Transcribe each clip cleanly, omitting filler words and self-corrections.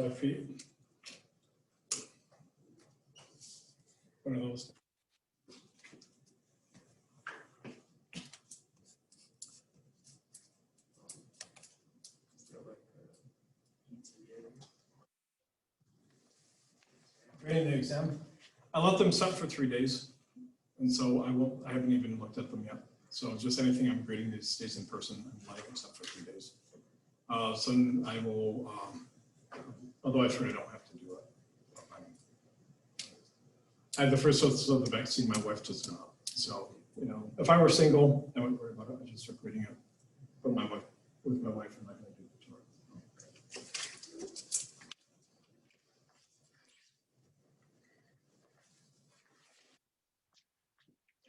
5 feet. One of those. Grading the exam. I let them set for 3 days, and so I haven't even looked at them yet. So just anything I'm grading these stays in person and letting them set for 3 days. So I will, although I sure I don't have to do it. I have the first dose of the vaccine, my wife just got. So, you know, if I were single, I wouldn't worry about it. I just start grading it. But with my wife, I'm not going to do the tour.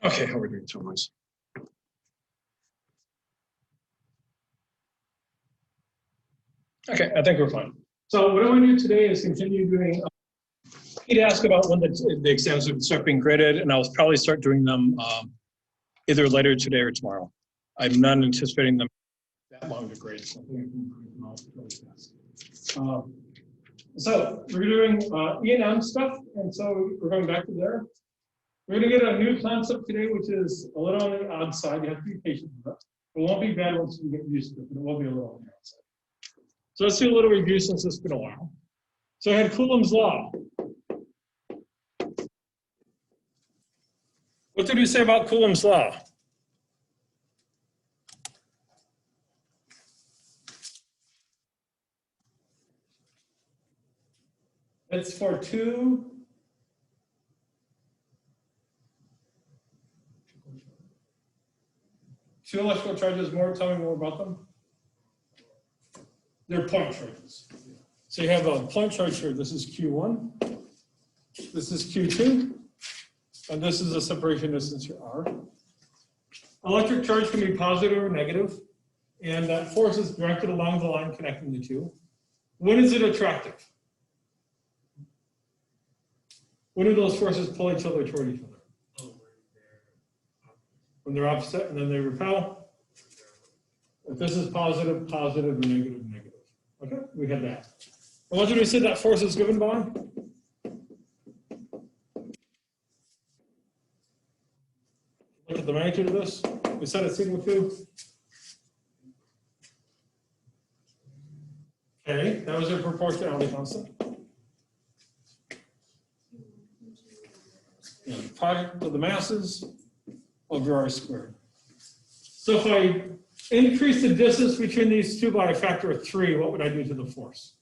Okay, how are we doing time-wise? Okay, I think we're fine. So what I want to do today is continue doing, he'd ask about when the exams would start being graded, and I'll probably start doing them either later today or tomorrow. I'm not anticipating them that long to grade, so I think I can improve them all really fast. So we're doing E&M stuff, and so we're going back to there. We're going to get a new concept today, which is a little on the odd side. You have to be patient with it. It won't be bad once you get used to it, but it will be a little on the odd side. So let's do a little review since it's been a while. So I had Coulomb's law. What did we say about Coulomb's law? It's for two electrical charges. Tell me more about them. They're point charges. So you have a point charge here. This is Q1. This is Q2. And this is a separation distance here, R. Electric charge can be positive or negative, and that force is directed along the line connecting the two. When is it attractive? When do those forces pull each other toward each other? When they're opposite, and then they repel. If this is positive, positive, or negative, negative. Okay, we had that. And what did we say that force is given by? Look at the magnitude of this. We said it's equal to. Okay, that was your proportionality constant. And the product of the masses over R squared. So if I increase the distance between these two by a factor of 3, what would I do to the force?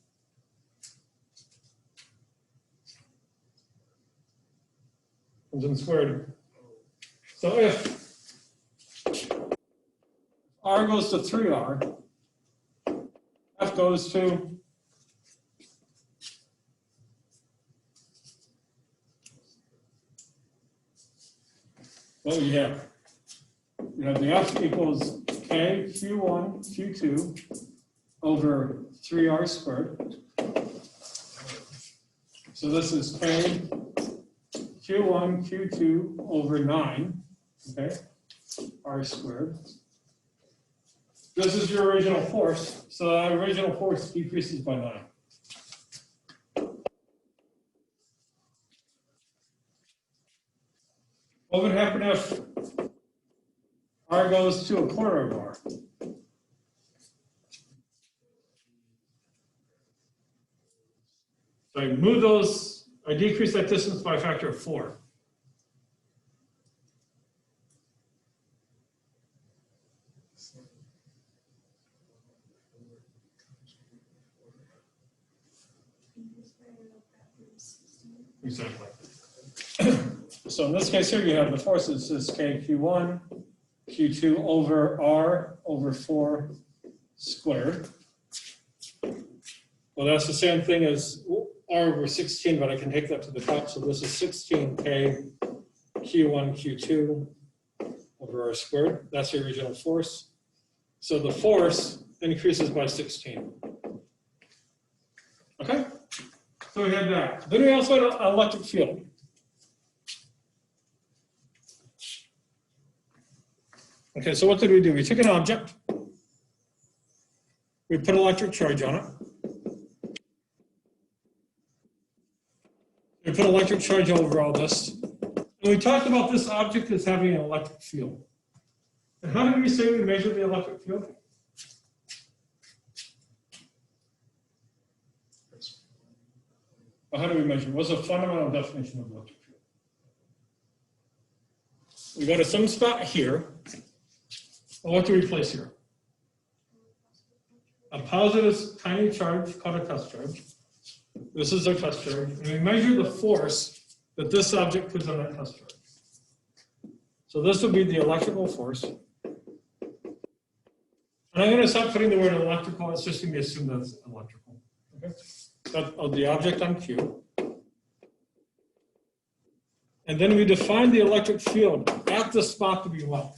Comes in squared. So if R goes to 3R, F goes to what we have. You have the F equals K Q1 Q2 over 3R squared. So this is K Q1 Q2 over 9, okay, R squared. This is your original force, so that original force decreases by 9. What would happen if R goes to a quarter of R? So I move those, I decrease that distance by a factor of 4. Exactly. So in this case here, you have the forces is K Q1, Q2 over R over 4 squared. Well, that's the same thing as R over 16, but I can take that to the top. So this is 16K Q1 Q2 over R squared. That's the original force. So the force increases by 16. Okay? So we had that. Then we also had an electric field. Okay, so what did we do? We took an object, we put an electric charge on it, We put electric charge over all this. And we talked about this object as having an electric field. And how did we say we measure the electric field? Well, how do we measure? What's the fundamental definition of electric field? We go to some spot here. Well, what do we place here? A positive tiny charge called a test charge. This is our test charge. And we measure the force that this object puts on that test charge. So this would be the electrical force. And I'm going to stop putting the word electrical. It's just going to be assumed that's electrical. Okay? That's the object on Q. And then we define the electric field at the spot to be what?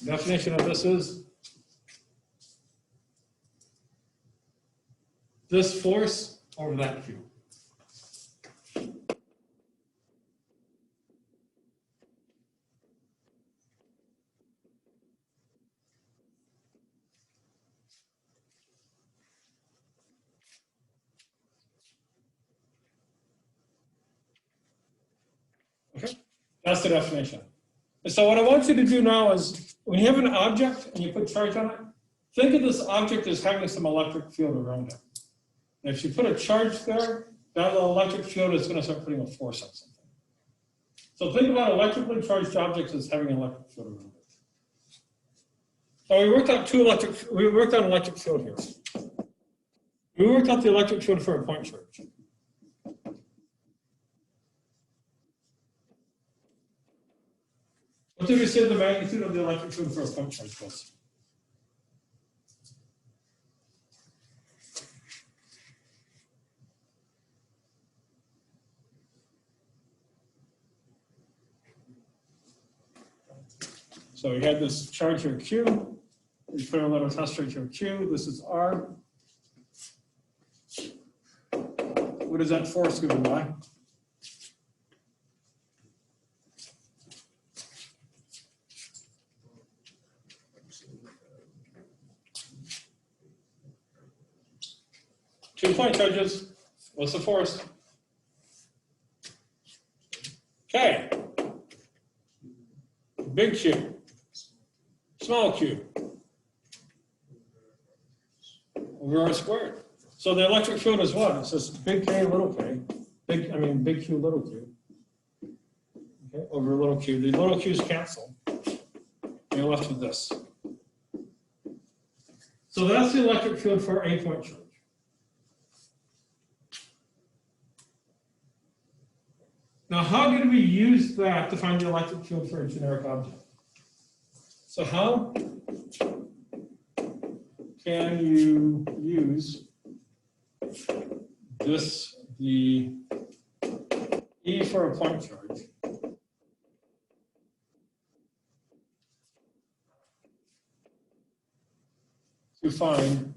Definition of this is this force over that Q. Okay, that's the definition. And so what I want you to do now is, when you have an object and you put charge on it, think of this object as having some electric field around it. And if you put a charge there, that electric field is going to start putting a force on something. So think about electrically charged objects as having an electric field around it. So we worked out electric field here. We worked out the electric field for a point charge. What did we say the magnitude of the electric field for a point charge was? So we had this charge here Q. We put a little test charge here Q. This is R. What is that force given by? Two point charges. What's the force? K. Big Q. Small q. Over R squared. So the electric field is what? It's just big K, little k. Big Q, little q. Okay, over little q. The little q's cancel. You're left with this. So that's the electric field for a point charge. Now, how did we use that to find the electric field for a generic object? So how can you use this, the E for a point charge, to find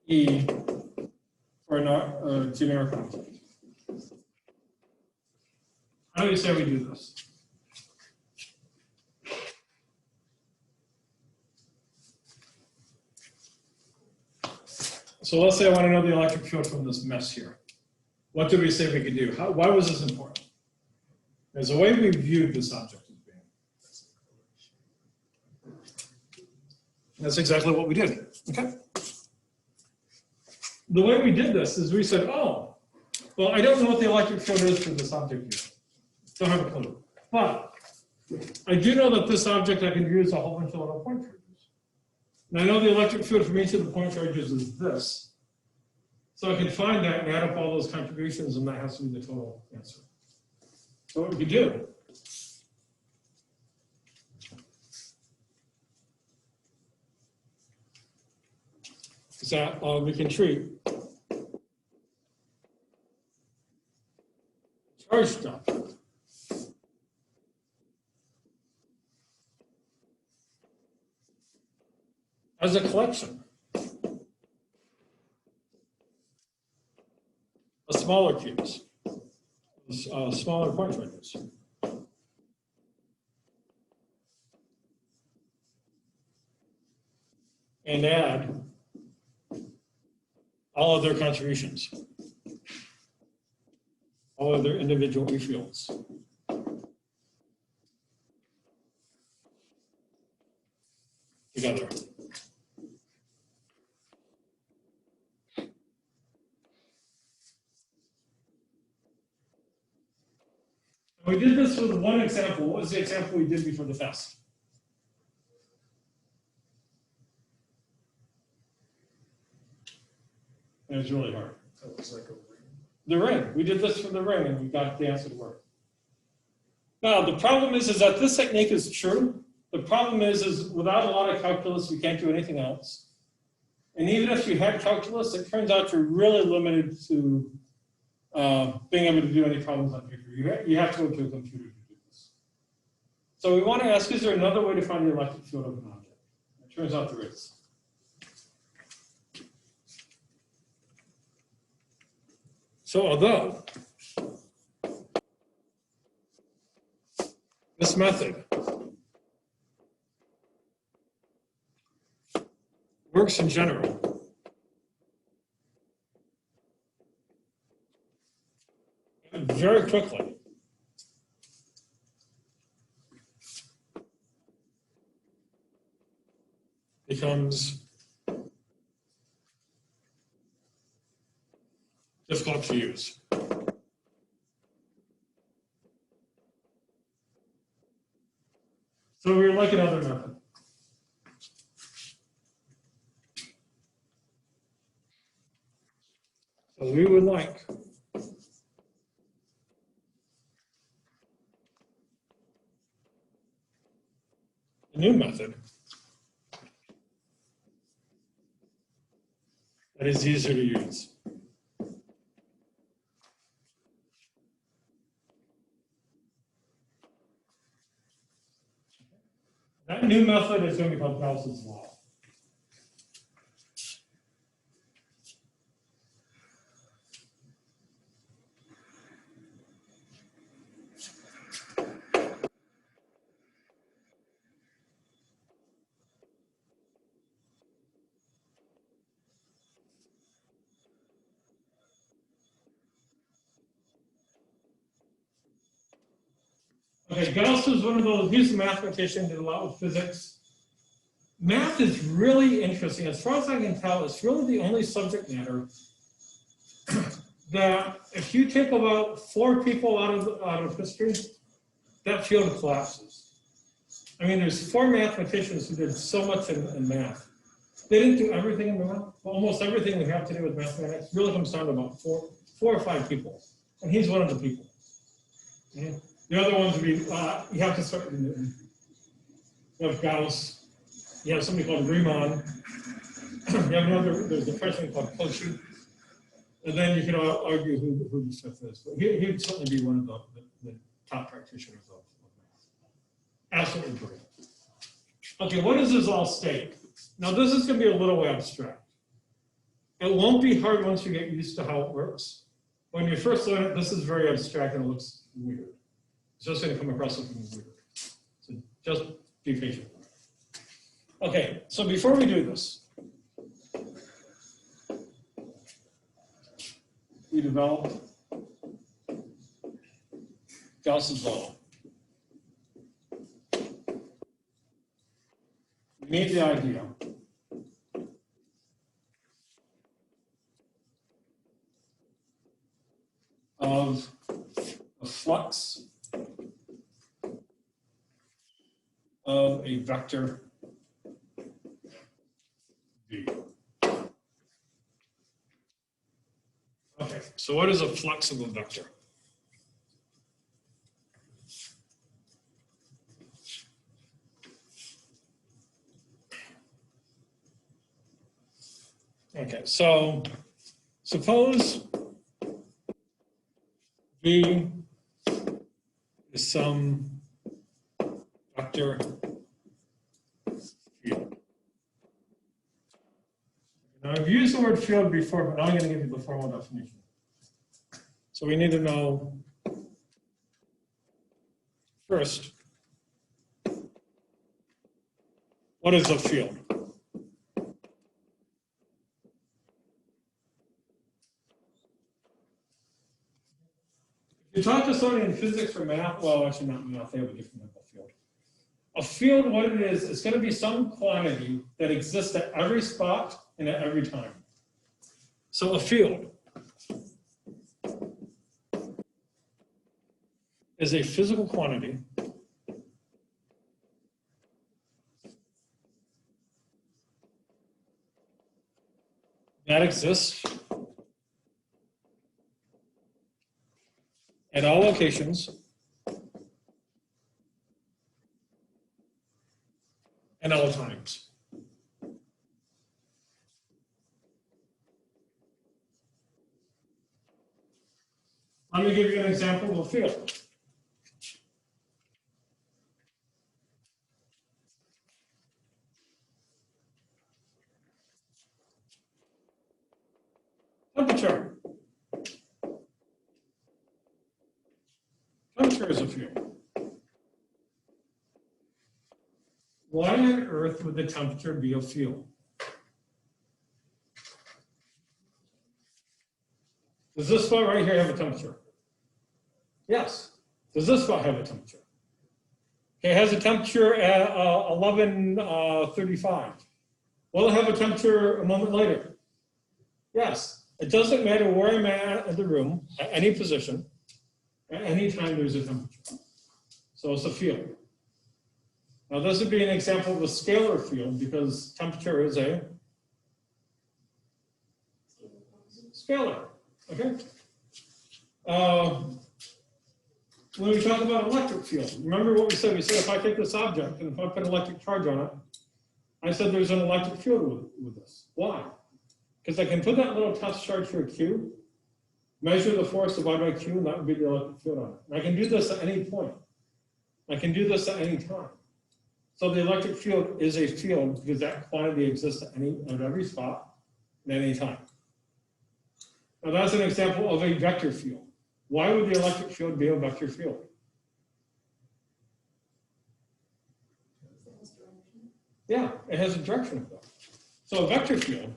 E for a generic object? How do you say we do this? So let's say I want to know the electric field from this mess here. What did we say we could do? Why was this important? There's a way we viewed this object as being. That's exactly what we did. Okay. The way we did this is we said, oh, well, I don't know what the electric field is for this object here. Don't have a clue. But I do know that this object I can use a whole bunch of little point charges. And I know the electric field from each of the point charges is this. So I can find that and add up all those contributions, and that has to be the total answer. So what we could do is that we can treat charged object as a collection of smaller cubes, smaller point charges. And add all of their contributions, all of their individual E fields. Together. We did this with one example. What was the example we did before the Phys? It was really hard. That was like a ring. The ring. We did this for the ring, and we got the answer to work. Now, the problem is that this technique is true. The problem is without a lot of calculus, we can't do anything else. And even if you had calculus, it turns out you're really limited to being able to do any problems on paper. You have to go to a computer to do this. So we want to ask, is there another way to find the electric field of an object? It turns out there is. So although this method works in general, very quickly, becomes difficult to use. So we're like another method. So we would like a new method that is easier to use. That new method is going to be called Gauss's law. Okay, Gauss was one of those, he's a mathematician, did a lot with physics. Math is really interesting. As far as I can tell, it's really the only subject matter that if you take about 4 people out of history, that field collapses. I mean, there's 4 mathematicians who did so much in math. They didn't do everything in math. Almost everything we have to do with mathematics really comes down to about 4 or 5 people. And he's one of the people. Okay? The other ones would be, you have to start with Newton. You have Gauss. You have somebody called Riemann. You have another, there's a Frenchman called Cauchy. And then you can argue who the fifth is. But he would certainly be one of the top practitioners of math. Absolutely brilliant. Okay, what does this all state? Now, this is going to be a little abstract. It won't be hard once you get used to how it works. When you first learn it, this is very abstract and it looks weird. It's just going to come across looking weird. So just be patient. Okay, so before we do this, we developed Gauss's law. We need the idea of a flux of a vector V. Okay, so what is a flux of a vector? Okay, so suppose V is some vector field. Now I've used the word field before, but now I'm going to give you the formal definition. So we need to know first, what is a field? You talk to somebody in physics or math, well, actually not math, they have a different type of field. A field, what it is, it's going to be some quantity that exists at every spot and at every time. So a field is a physical quantity that exists at all locations and all times. Let me give you an example of a field. Temperature. Temperature is a field. Why on earth would the temperature be a field? Does this spot right here have a temperature? Yes. Does this spot have a temperature? Okay, it has a temperature at 11:35. Will it have a temperature a moment later? Yes. It doesn't matter where I'm at in the room, at any position, at any time there's a temperature. So it's a field. Now this would be an example of a scalar field because temperature is a scalar. Okay. When we talk about electric field, remember what we said? We said if I take this object and if I put an electric charge on it, I said there's an electric field with this. Why? Because I can put that little test charge here, Q, measure the force divided by Q, and that would be the electric field on it. And I can do this at any point. I can do this at any time. So the electric field is a field because that quantity exists at every spot at any time. Now that's an example of a vector field. Why would the electric field be a vector field? Yeah, it has a direction of that. So a vector field,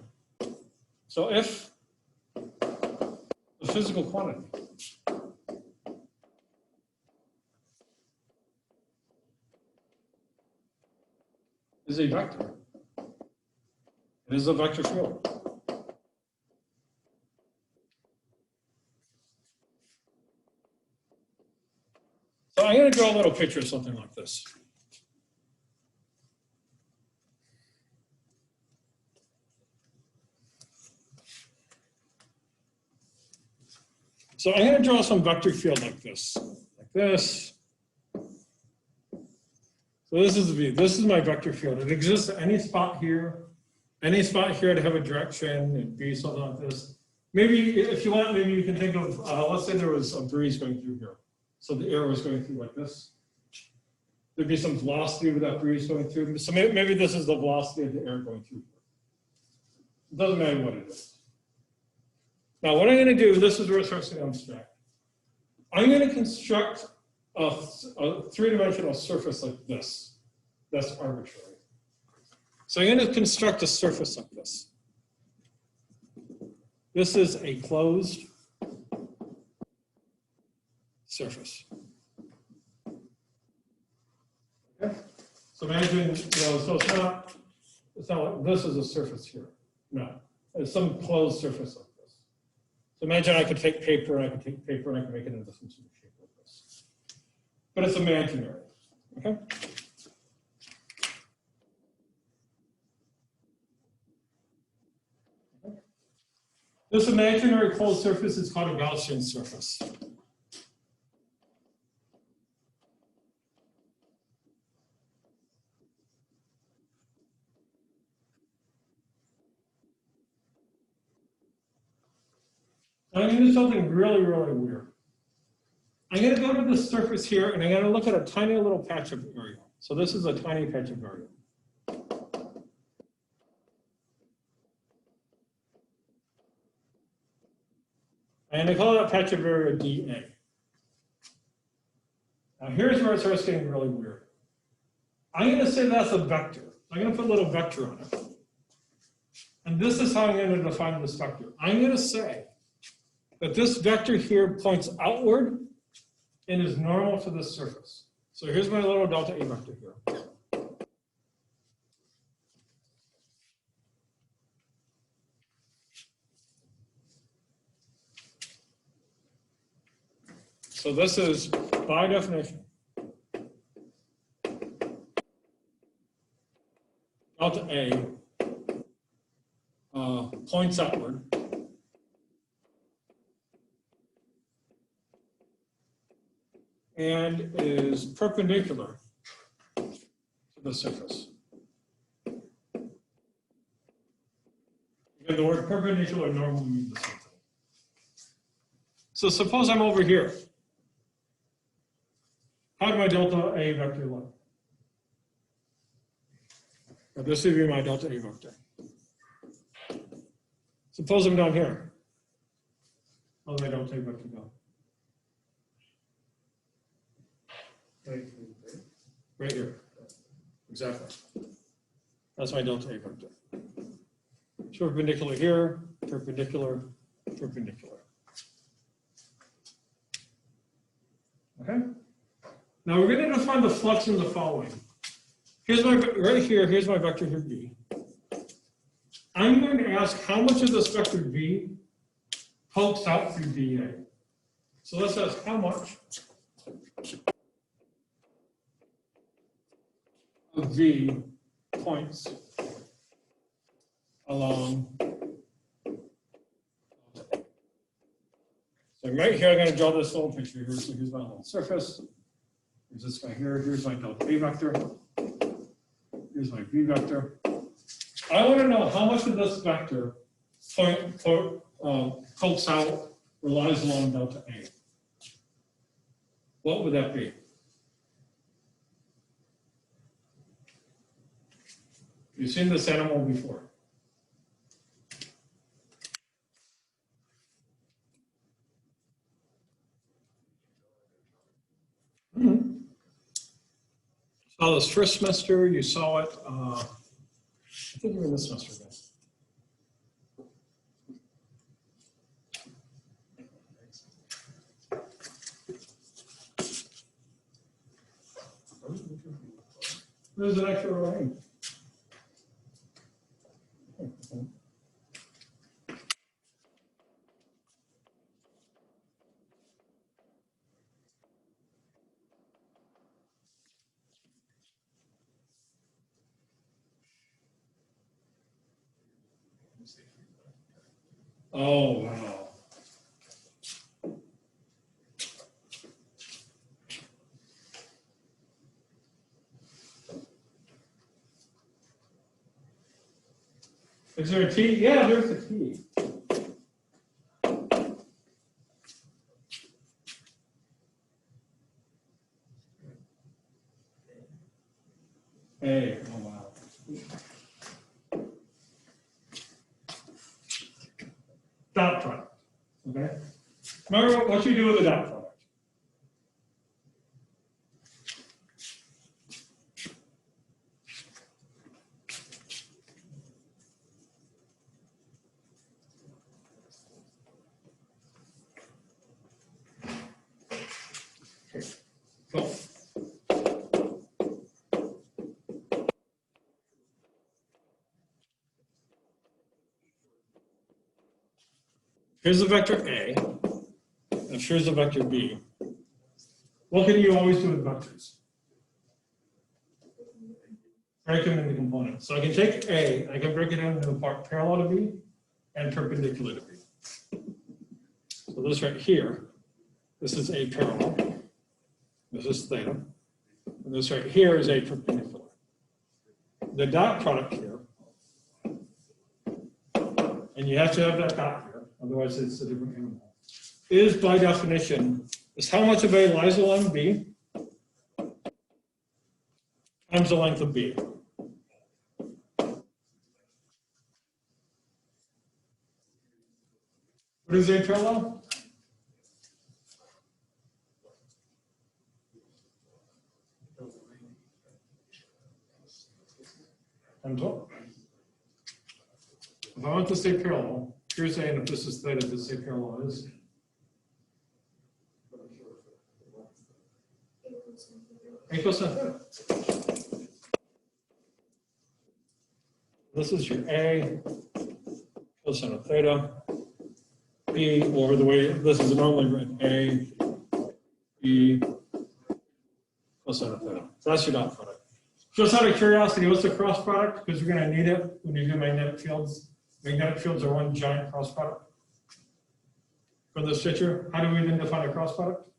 so if the physical quantity is a vector, it is a vector field. So I'm going to draw a little picture of something like this. So I'm going to draw some vector field like this, like this. So this is the view. This is my vector field. It exists at any spot here. Any spot here to have a direction. It'd be something like this. Maybe if you want, maybe you can think of, let's say there was a breeze going through here. So the air was going through like this. There'd be some velocity with that breeze going through. So maybe this is the velocity of the air going through here. It doesn't matter what it is. Now what I'm going to do, this is where it starts to abstract. I'm going to construct a three-dimensional surface like this. That's arbitrary. So I'm going to construct a surface like this. This is a closed surface. Okay. So imagine, so it's not like this is a surface here. No, it's some closed surface like this. So imagine I could take paper and I could make it into some sort of shape like this. But it's imaginary. Okay. This imaginary closed surface is called a Gaussian surface. And I'm going to do something really, really weird. I'm going to go to this surface here, and I'm going to look at a tiny little patch of area. So this is a tiny patch of area. And I call that patch of area dA. Now here's where it starts getting really weird. I'm going to say that's a vector. I'm going to put a little vector on it. And this is how I'm going to define this vector. I'm going to say that this vector here points outward and is normal to this surface. So here's my little delta A vector here. So this is, by definition, delta A points outward. And is perpendicular to the surface. And the word perpendicular and normal mean the same thing. So suppose I'm over here. How do my delta A vector look? Well, this would be my delta A vector. Suppose I'm down here. How do my delta A vector go? Right here. Exactly. That's my delta A vector. It's perpendicular here, perpendicular, perpendicular. Okay? Now we're going to define the flux in the following. Here's my, right here, here's my vector here, B. I'm going to ask how much of this vector B pokes out through dA. So let's ask how much of V points along. So right here, I'm going to draw this little picture here. So here's my little surface. Here's this guy here. Here's my delta A vector. Here's my V vector. I want to know how much of this vector pokes out or lies along delta A. What would that be? You've seen this animal before. Saw this first semester, you saw it, I think you were in this semester again. There's an extra line. Oh, wow. Is there a T? Yeah, there's a T. A, oh wow. Dot product, okay? Remember what you do with a dot product. Okay, cool. Here's the vector A, and here's the vector B. What can you always do with vectors? Break them into components. So I can take A, I can break it into the part parallel to B and perpendicular to B. So this right here, this is A parallel. This is theta. And this right here is A perpendicular. The dot product here, and you have to have that dot here, otherwise it's a different animal, is by definition, is how much of A lies along B times the length of B. What is A parallel? And what? If I want to stay parallel, here's A, and if this is theta, this A parallel is. A cosine theta. This is your A cosine of theta. B, or the way this is normally written, A, B cosine of theta. So that's your dot product. Just out of curiosity, what's the cross product? Because we're going to need it when you do magnetic fields. Magnetic fields are one giant cross product. For this picture, how do we then define a cross product?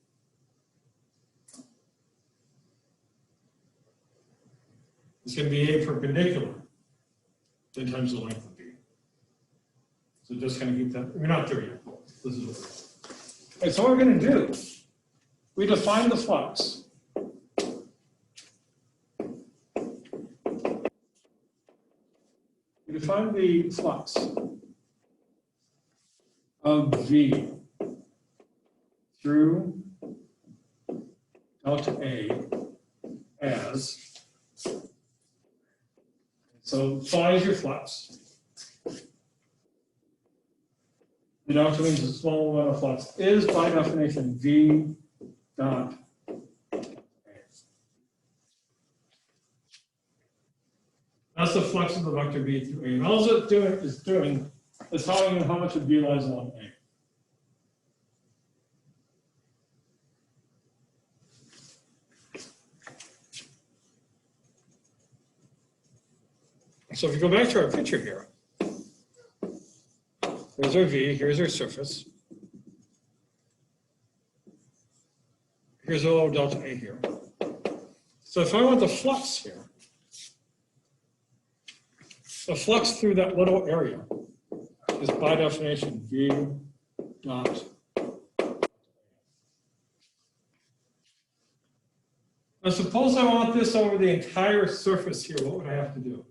It's going to be A perpendicular, 10 times the length of B. So just kind of keep that. We're not there yet. This is what we're doing. Okay, so what we're going to do, we define the flux. We define the flux of V through delta A as, so phi is your flux. The delta means a small amount of flux is by definition V dot A. That's the flux of the vector V through A. And all it's doing is telling you how much of V lies along A. So if you go back to our picture here, here's our V, here's our surface. Here's a little delta A here. So if I want the flux here, the flux through that little area is by definition V dot. Now suppose I want this over the entire surface here, what would I have to do?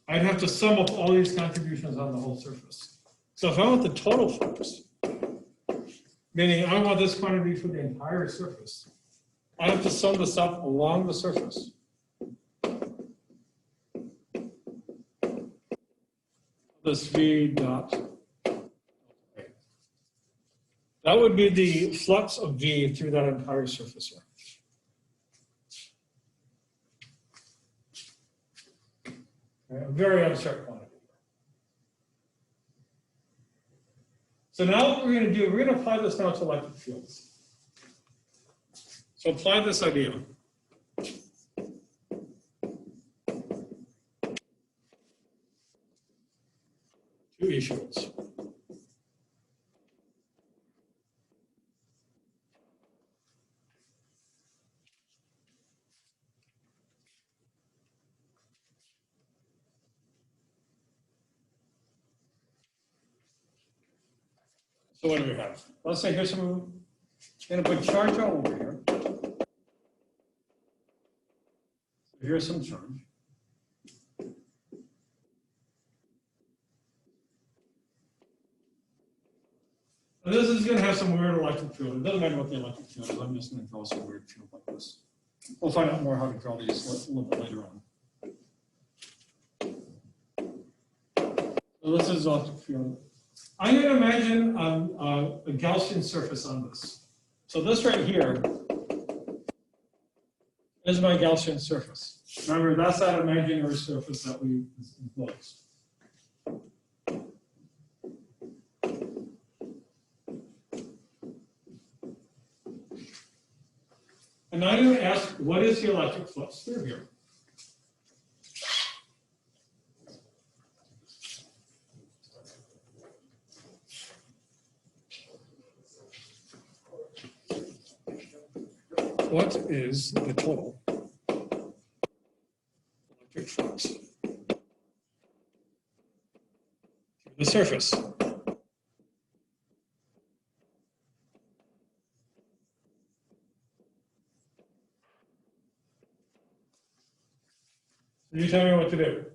I'd have to sum up all these contributions on the whole surface. So if I want the total flux, meaning I want this quantity for the entire surface, I have to sum this up along the surface. This V dot A. That would be the flux of V through that entire surface here. A very abstract quantity. So now what we're going to do, we're going to apply this now to electric fields. So apply this idea. To E fields. So what do we have? Let's say here's some, I'm going to put charge all over here. So here's some charge. And this is going to have some weird electric field. It doesn't matter what the electric field is. I'm just going to draw some weird field like this. We'll find out more how to draw these a little bit later on. So this is electric field. I'm going to imagine a Gaussian surface on this. So this right here is my Gaussian surface. Remember, that's that imaginary surface that we enclosed. And I'm going to ask, what is the electric flux through here? What is the total electric flux through the surface? You tell me what to do.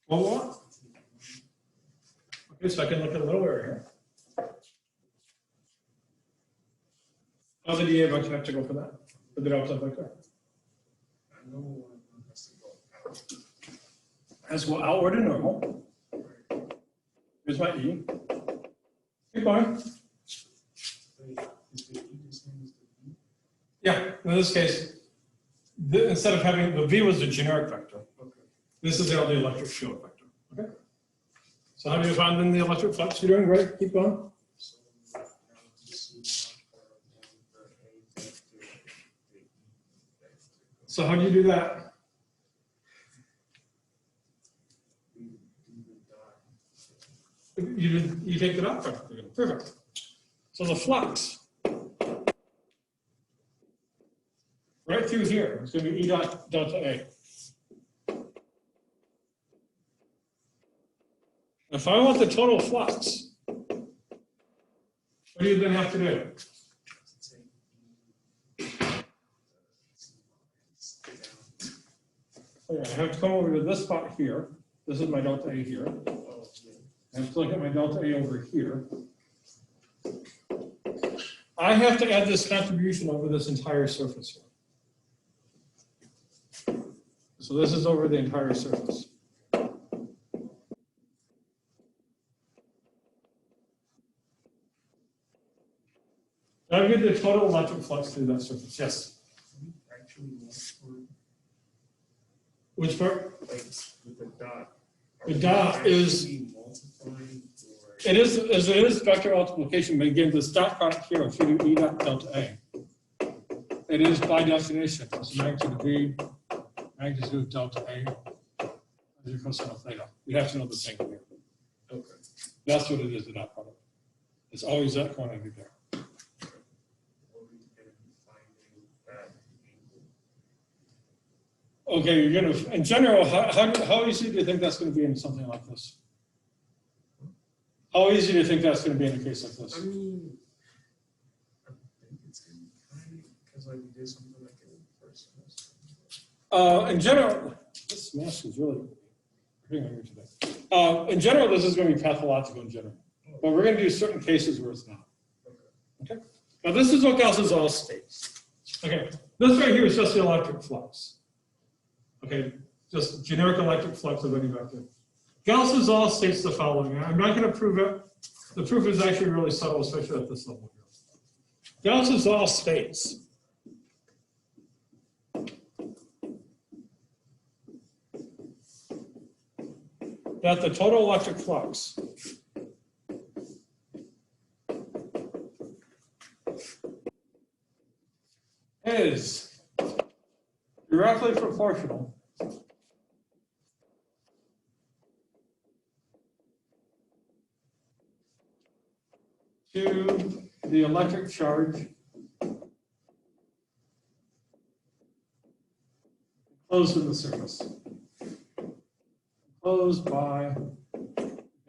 What? Okay, so I can look at a little area here. How's the dA vector have to go for that? For the dot vector? has to go outward and normal. Here's my E. Keep going. Yeah, in this case, instead of having, the V was the generic vector. Okay. This is the electric field vector. Okay. So how do you find then the electric flux? You're doing great. Keep going. So how do you do that? You take the dot product. Perfect. So the flux right through here is going to be E dot delta A. If I want the total flux, what do you then have to do? Okay, I have to come over to this spot here. This is my delta A here. I have to look at my delta A over here. I have to add this contribution over this entire surface here. So this is over the entire surface. Now I get the total electric flux through that surface. Yes. Which part? With the dot. The dot is. It is vector multiplication, but again, this dot product here, if you do E dot delta A, it is by definition, it's magnitude of V, magnitude of delta A, as your cosine of theta. You have to know the thing here. Okay. That's what it is, the dot product. It's always that quantity there. Okay, you're gonna, in general, how easy do you think that's gonna be in something like this? How easy do you think that's going to be in a case like this? I mean, I think it's going to be kind of, because like we did something like in the first semester. In general, this mask is really hurting on you today. In general, this is going to be pathological in general, but we're going to do certain cases where it's not. Okay. Now this is what Gauss's law states. Okay. This right here is just the electric flux. Okay. Just generic electric flux of any vector. Gauss's law states the following. I'm not going to prove it. The proof is actually really subtle, especially at this level here. Gauss's law states that the total electric flux is directly proportional to the electric charge enclosed in the surface, enclosed by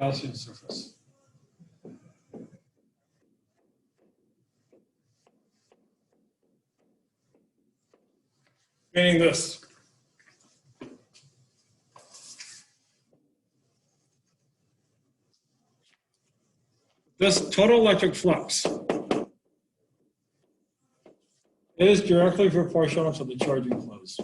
Gaussian surface. Meaning this. This total electric flux is directly proportional to the charge enclosed.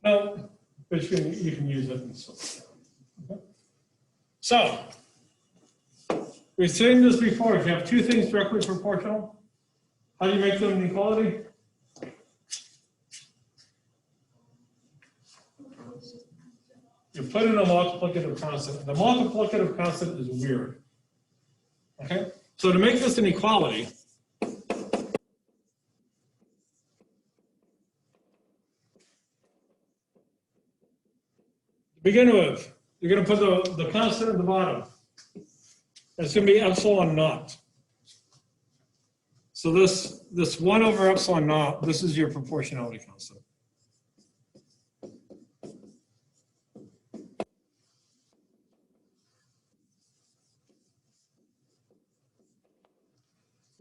No, but you can use it and so on. Okay. So, we've seen this before. If you have two things directly proportional, how do you make them an equality? You put in a multiplicative constant. The multiplicative constant is weird. Okay? So to make this an equality, to begin with, you're going to put the constant at the bottom. It's going to be epsilon naught. So this 1 over epsilon naught, this is your proportionality constant.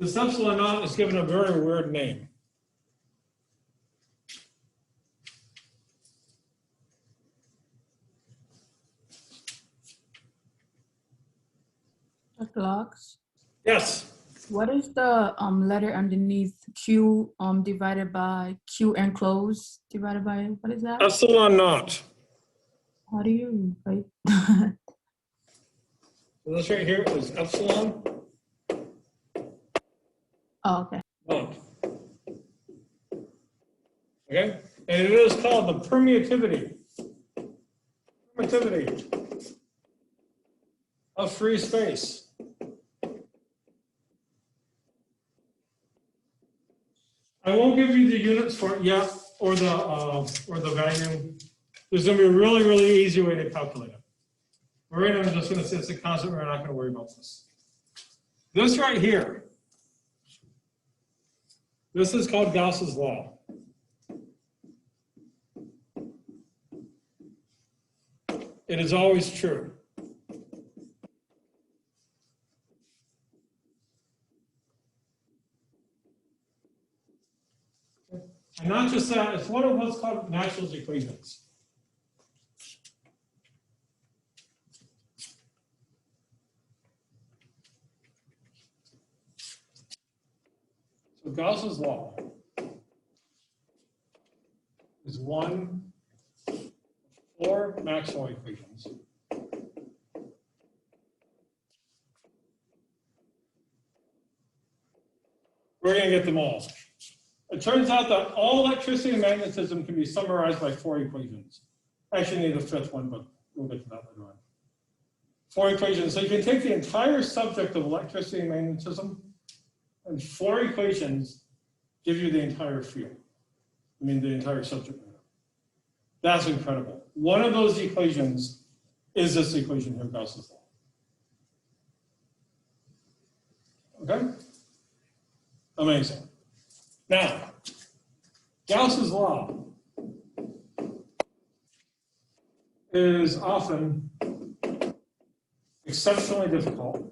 This epsilon naught is given a very weird name. Lux. Yes. What is the letter underneath Q divided by Q enclosed divided by, what is that? Epsilon naught. How do you write? So this right here is epsilon Oh, okay. naught. Okay? And it is called the permittivity. Permittivity of free space. I won't give you the units for it yet, or the value. There's going to be a really, really easy way to calculate it. Right now, I'm just going to say it's a constant. We're not going to worry about this. This right here, this is called Gauss's law. It is always true. And not just that, it's one of what's called Maxwell's equations. So Gauss's law is one of four Maxwell equations. We're going to get them all. It turns out that all electricity and magnetism can be summarized by four equations. Actually, need a fifth one, but we'll get to that later on. Four equations. So you can take the entire subject of electricity and magnetism, and four equations give you the entire field. I mean, the entire subject matter. That's incredible. One of those equations is this equation here, Gauss's law. Okay? Amazing. Now, Gauss's law is often exceptionally difficult.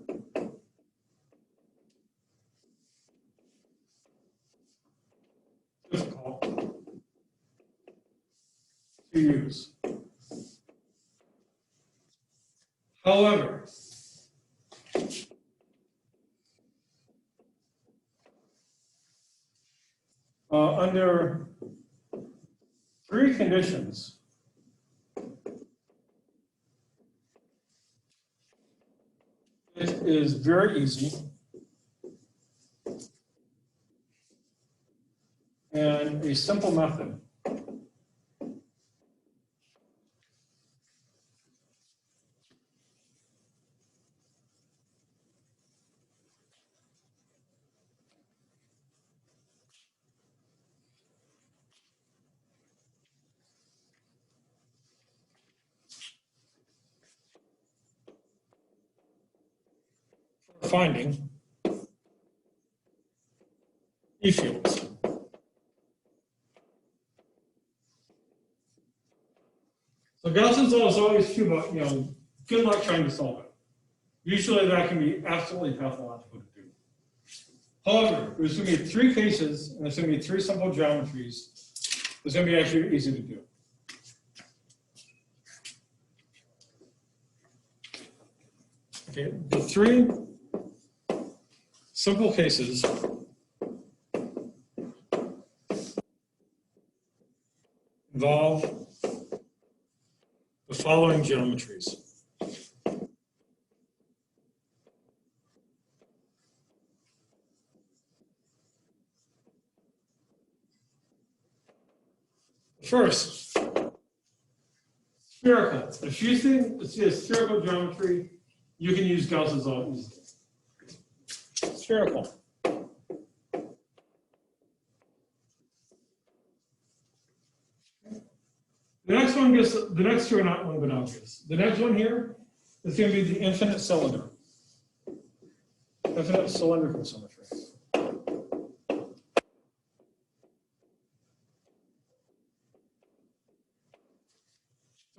To use. However, under three conditions, it is very easy and a simple method for finding E-fields. So Gauss's law is always true, but good luck trying to solve it. Usually that can be absolutely pathological to do. However, there's going to be three cases, and there's going to be three simple geometries. It's going to be actually easy to do. Okay, the three simple cases involve the following geometries. First, spherical. If you see a spherical geometry, you can use Gauss's law easily. Spherical. The next two are not one but obvious. The next one here is going to be the infinite cylinder. Infinite cylindrical symmetry.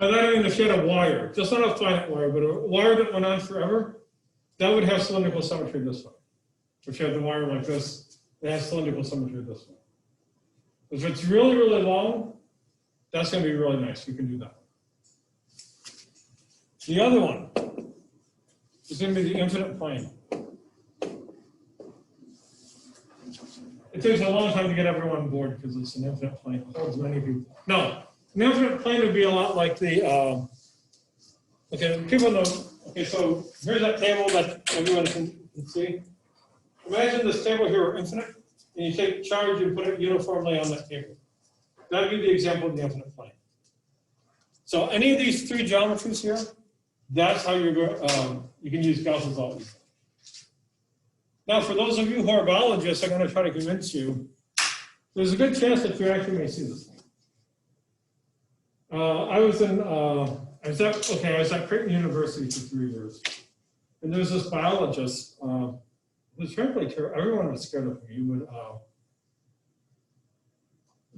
And then even if you had a wire, just not a finite wire, but a wire that went on forever, that would have cylindrical symmetry this way. If you have the wire like this, it has cylindrical symmetry this way. If it's really, really long, that's going to be really nice. You can do that. The other one is going to be the infinite plane. It takes a long time to get everyone on board because it's an infinite plane. It holds many people. No, an infinite plane would be a lot like the, okay, people know, okay, so here's that table that everyone can see. Imagine this table here are infinite, and you take charge and put it uniformly on that table. That would be the example of the infinite plane. So any of these three geometries here, that's how you're going, you can use Gauss's law. Now, for those of you who are biologists, I'm going to try to convince you, there's a good chance that you actually may see this thing. I was at Creighton University for 3 years. And there's this biologist, who's frankly, everyone was scared of him.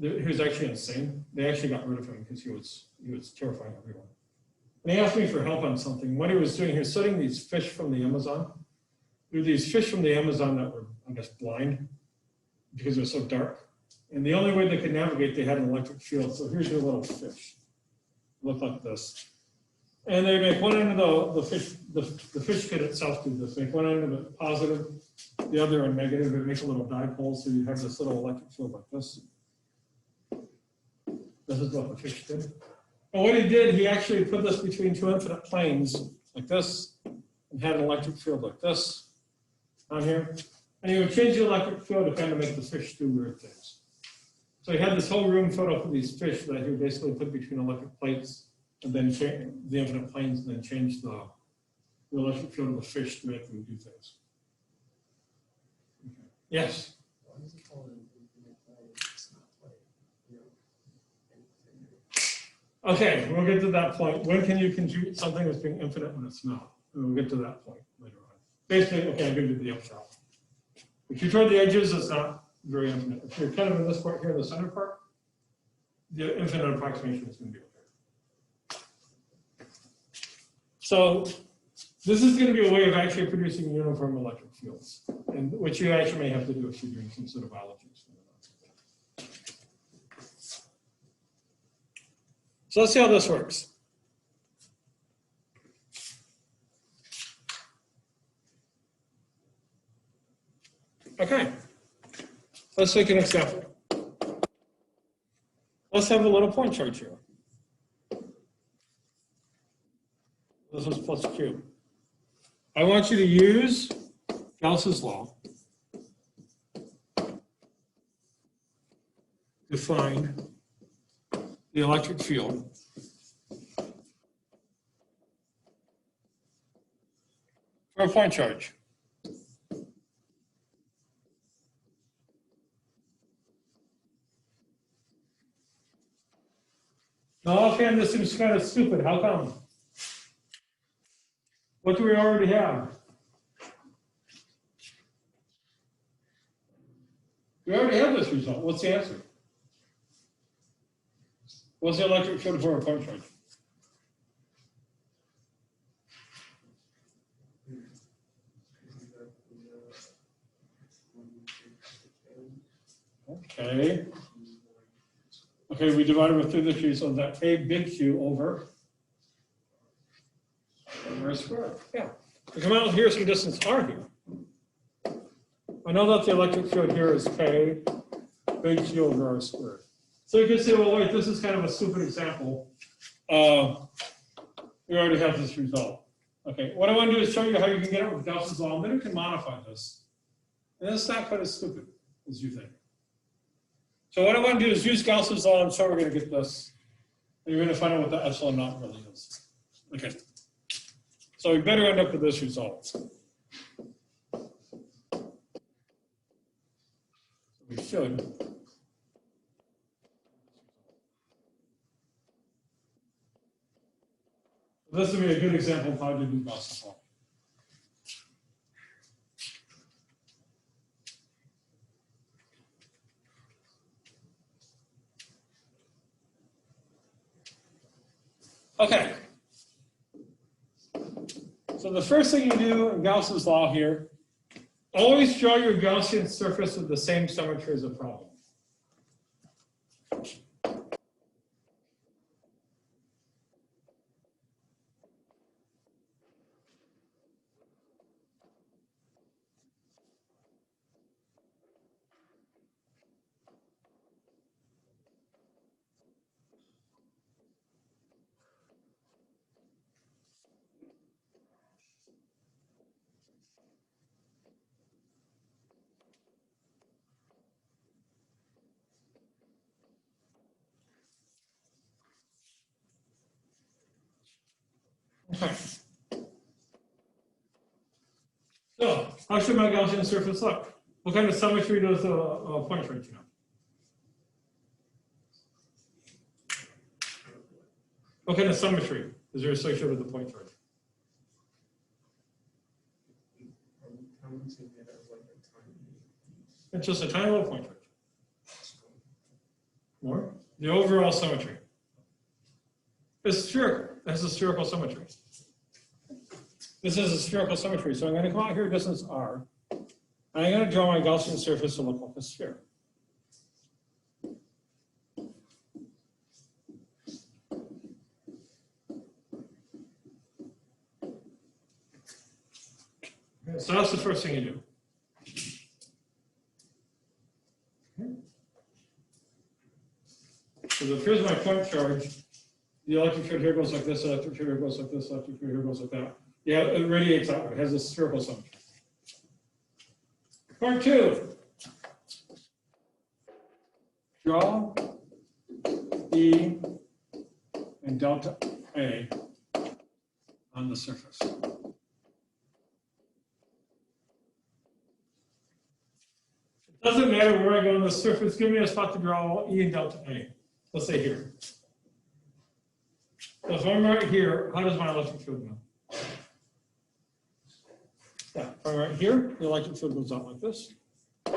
He was actually insane. They actually got rid of him because he was terrifying everyone. And he asked me for help on something. What he was doing, he was studying these fish from the Amazon. There were these fish from the Amazon that were, I guess, blind because it was so dark. And the only way they could navigate, they had an electric field. So here's your little fish. Look like this. And they make one end of the fish kit itself do this. Make one end of it positive, the other end negative. They make a little dipole, so you have this little electric field like this. This is what the fish did. And what he did, he actually put this between two infinite planes like this, and had an electric field like this on here. And he would change the electric field to kind of make the fish do weird things. So he had this whole room filled up with these fish that he would basically put between electric plates and then change the infinite planes and then change the electric field of the fish to make them do things. Okay. Yes? Why is it called an infinite plane? It's not plane. Okay, we'll get to that point. When can you compute something as being infinite when it's not? And we'll get to that point later on. Basically, okay, I'll give you the upshot. If you're toward the edges, it's not very infinite. If you're kind of in this part here, the center part, the infinite approximation is going to be okay. So this is going to be a way of actually producing uniform electric fields, and which you actually may have to do if you're doing some sort of biology. So let's see how this works. Okay, let's take an example. Let's have a little point charge here. This is plus Q. I want you to use Gauss's law to find the electric field for a point charge. Now, offhand, this seems kind of stupid. How come? What do we already have? We already have this result. What's the answer? What's the electric field for a point charge? Okay. Okay, we divided with 2 to the Q, so that K big Q over R squared. Yeah. We come out here some distance R here. I know that the electric field here is K big Q over R squared. So you can say, well, wait, this is kind of a stupid example. We already have this result. Okay, what I want to do is show you how you can get it with Gauss's law, and then we can modify this. And it's not quite as stupid as you think. So what I want to do is use Gauss's law, and so we're going to get this. And you're going to find out what the epsilon naught really is. Okay. So we better end up with this result. We should. This would be a good example of how to do Gauss's law. Okay. So the first thing you do in Gauss's law here, always draw your Gaussian surface with the same symmetry as a problem. Okay. So, how should my Gaussian surface look? What kind of symmetry does a point charge have? What kind of symmetry is there associated with the point charge? It's just a tiny little point charge. More? The overall symmetry. It's spherical. It has a spherical symmetry. This is a spherical symmetry. So I'm going to come out here, distance r. And I'm going to draw my Gaussian surface to look like a sphere. Okay, so that's the first thing you do. So here's my point charge. The electric field here goes like this, electric field here goes like this, electric field here goes like that. Yeah, it radiates out. It has a spherical symmetry. Part 2. Draw E and delta A on the surface. It doesn't matter where I go on the surface. Give me a spot to draw E and delta A. Let's say here. So if I'm right here, how does my electric field go? Yeah, if I'm right here, the electric field goes out like this. How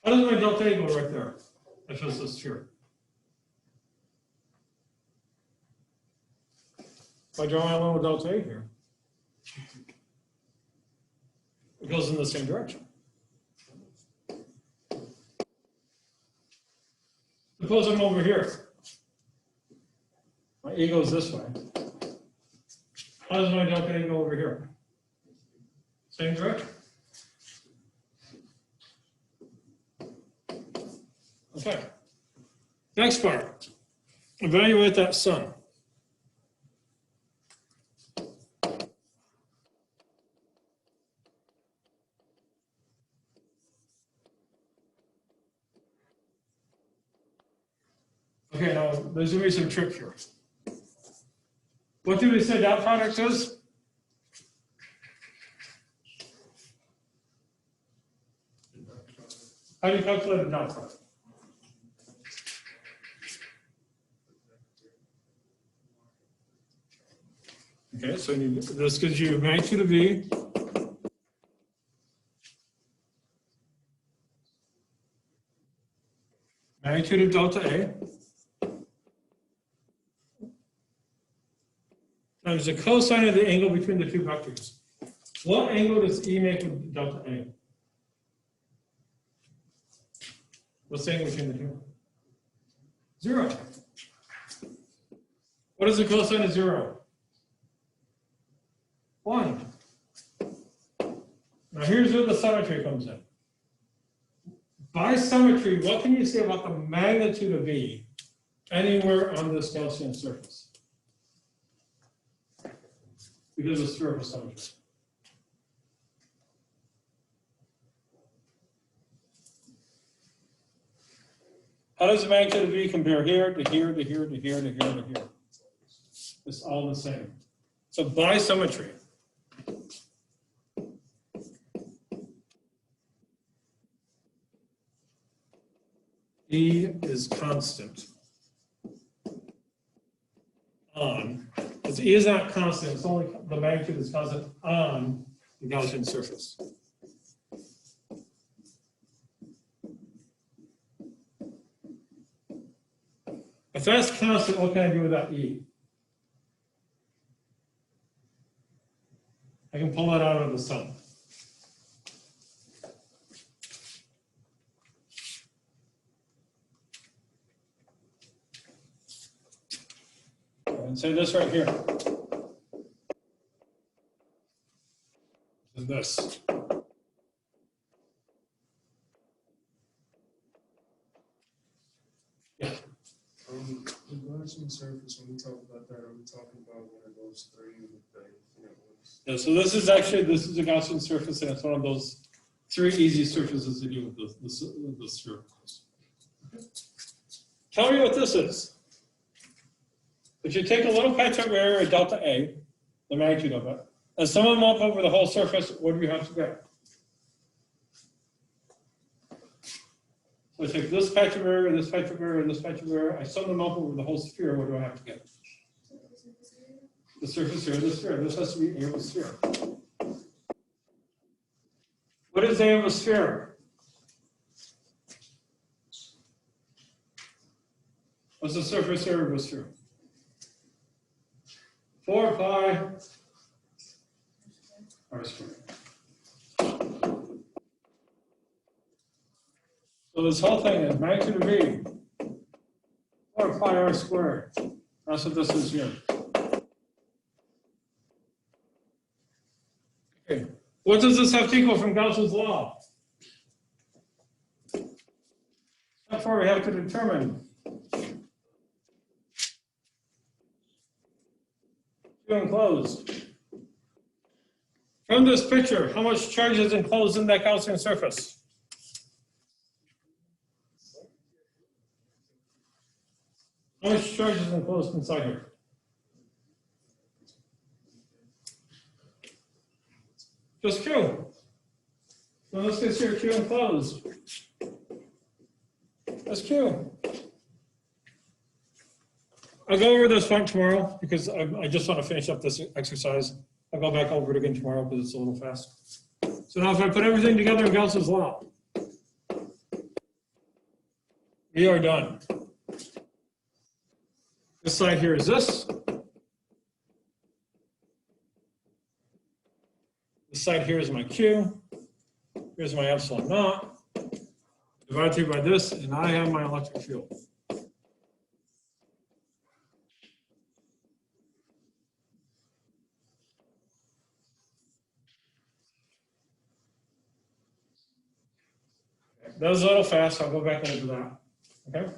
does my delta A go right there? If it's a sphere. If I draw my little delta A here, it goes in the same direction. Suppose I'm over here. My E goes this way. How does my delta A go over here? Same direction. Okay. Next part. Evaluate that sun. Okay, now there's going to be some trick here. What do we say dot product is? How do you calculate a dot product? Okay, so this gives you magnitude of V. Magnitude of delta A. Times the cosine of the angle between the two vectors. What angle does E make with delta A? What's the angle between the two? 0. What is the cosine of 0? 1. Now here's where the symmetry comes in. By symmetry, what can you say about the magnitude of E anywhere on this Gaussian surface? Because of spherical symmetry. How does the magnitude of V compare here to here to here to here to here to here? It's all the same. So by symmetry, E is constant on, because E is not constant, it's only the magnitude is constant on the Gaussian surface. If that's constant, what can I do with that E? I can pull that out of the sum. And say this right here. Is this. Yeah. The Gaussian surface, when we talk about that, are we talking about one of those three with the, Yeah, so this is a Gaussian surface, and it's one of those 3 easy surfaces to do with the circles. Tell me what this is. If you take a little patch of area, delta A, the magnitude of it, and sum them up over the whole surface, what do you have to get? So I take this patch of area, this patch of area, and this patch of area, I sum them up over the whole sphere, what do I have to get? The surface area of the sphere. This has to be A of a sphere. What is A of a sphere? What's the surface area of a sphere? 4 pi r squared. So this whole thing is magnitude of V, 4 pi r squared. That's what this is here. Okay. What does this have to equal from Gauss's law? Therefore, we have to determine Q enclosed. From this picture, how much charge is enclosed in that Gaussian surface? How much charge is enclosed inside here? Just Q. So let's get here Q enclosed. That's Q. I'll go over this one tomorrow because I just want to finish up this exercise. I'll go back over it again tomorrow because it's a little fast. So now if I put everything together in Gauss's law, we are done. This side here is this. This side here is my Q. Here's my epsilon naught. Divided through by this, and I have my electric field. That was a little fast. I'll go back over that. Okay.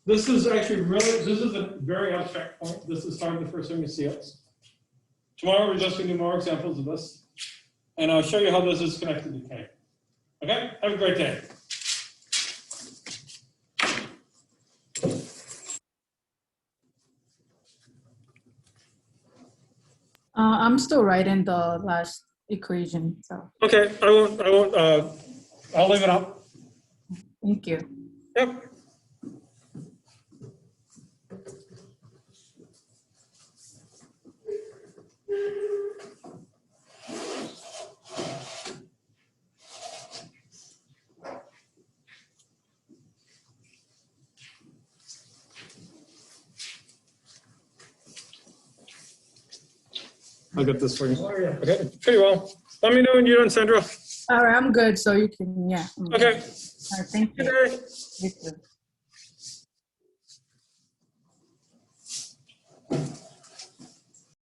This is actually really, this is a very abstract point. This is starting the first time you see it. Tomorrow we're just going to do more examples of this. And I'll show you how this is connected to K. Okay? Have a great day. I'm still writing the last equation, so Okay, I'll leave it up. thank you. Yep. I'll get this for you. Okay, pretty well. Let me know when you're done, Sandra. All right, I'm good, so you can, yeah. I'm good. Okay. All right, thank you. Good day. You too.